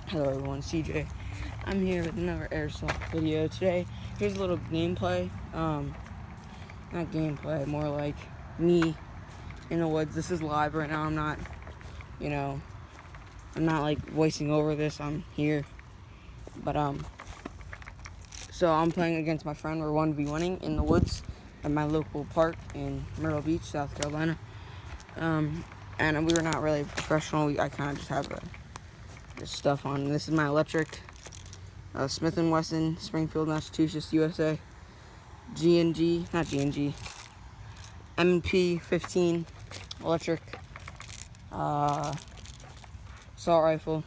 Hello everyone, CJ. I'm here with another Airsoft video today. Here's a little gameplay. Not gameplay, more like me in the woods. This is live right now. I'm not like voicing over this. I'm here. But so I'm playing against my friend. We're 1v1ing in the woods at my local park in Myrtle Beach, South Carolina. And we were not really professional. I kind of just have this stuff on. This is my electric Smith & Wesson, Springfield, Massachusetts, USA. G&G, not G&G, MP15 electric assault rifle.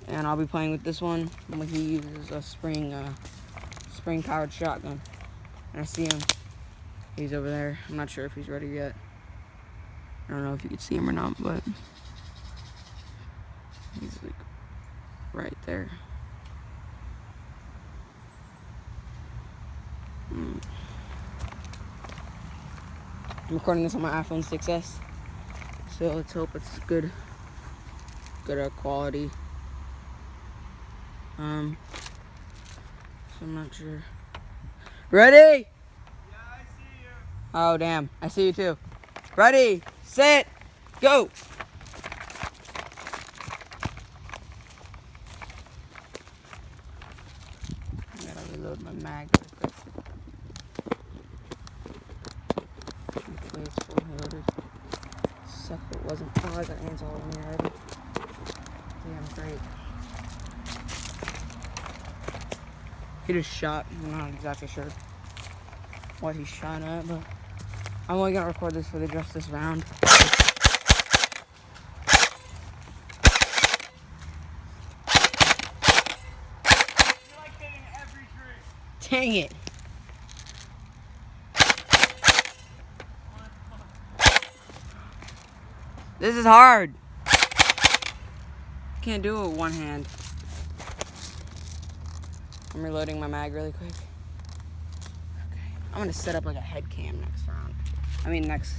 And I'll be playing with this one. He uses a spring powered shotgun. And I see him. He's over there. I'm not sure if he's ready yet. I don't know if you can see him or not, but he's like right there. I'm recording this on my iPhone 6S, so let's hope it's good quality. So I'm not sure. Ready? Yeah, I see you. Oh damn, I see you too. Ready, set, go. I gotta reload my mag real quick. Hopefully it's fully loaded. Suck if it wasn't. Oh, I got hands all over me already. Damn, great. He just shot. I'm not exactly sure what he shot at, but I'm only gonna record this for just this round. You're like hitting every tree. Dang it. This is hard. Can't do it with one hand. I'm reloading my mag really quick. Okay. I'm gonna set up like a head cam next round. Next.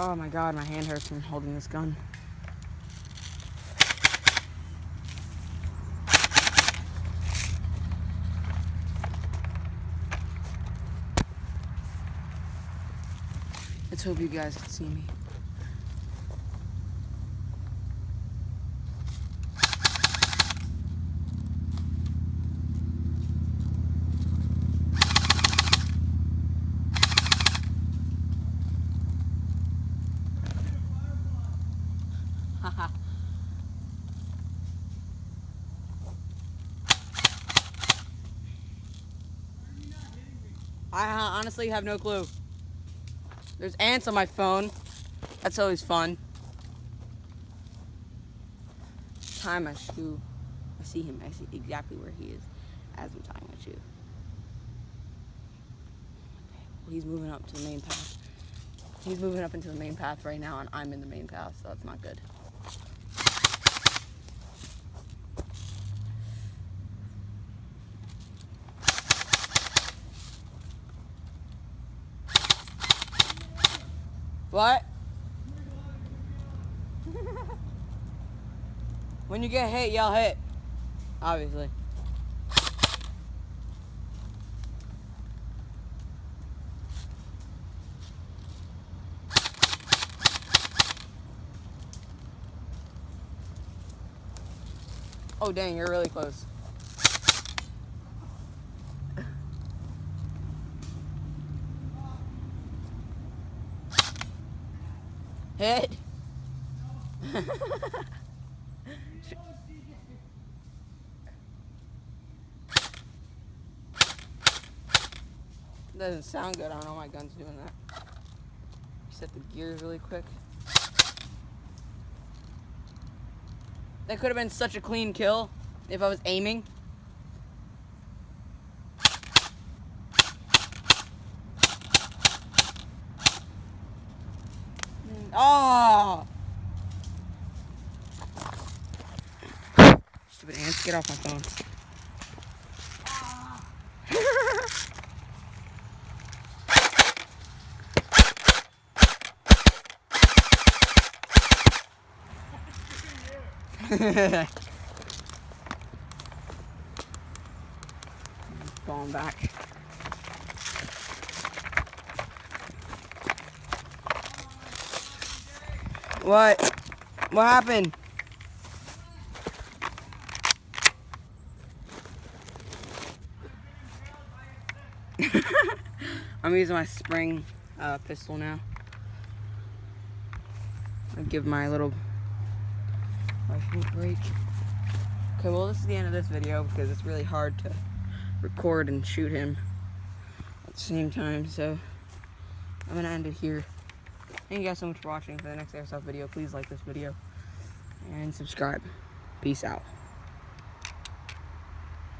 Oh my god, my hand hurts from holding this gun. Let's hope you guys can see me. Haha. I honestly have no clue. There's ants on my phone. That's always fun. Tie my shoe. I see him. I see exactly where he is as I'm tying my shoe. Okay. Well, he's moving up to the main path. He's moving up into the main path right now, and I'm in the main path, so that's not good. What? When you get hit, yell hit. Obviously. Oh dang, you're really close. Hit. Doesn't sound good. I don't know why my gun's doing that. Set the gears really quick. That could have been such a clean kill if I was aiming. Oh! Stupid ants, get off my phone. Falling back. What? What happened? I'm using my spring pistol now. I'll give my little rifle a break. Okay, well this is the end of this video because it's really hard to record and shoot him at the same time, so I'm gonna end it here. Thank you guys so much for watching. For the next Airsoft video, please like this video and subscribe. Peace out.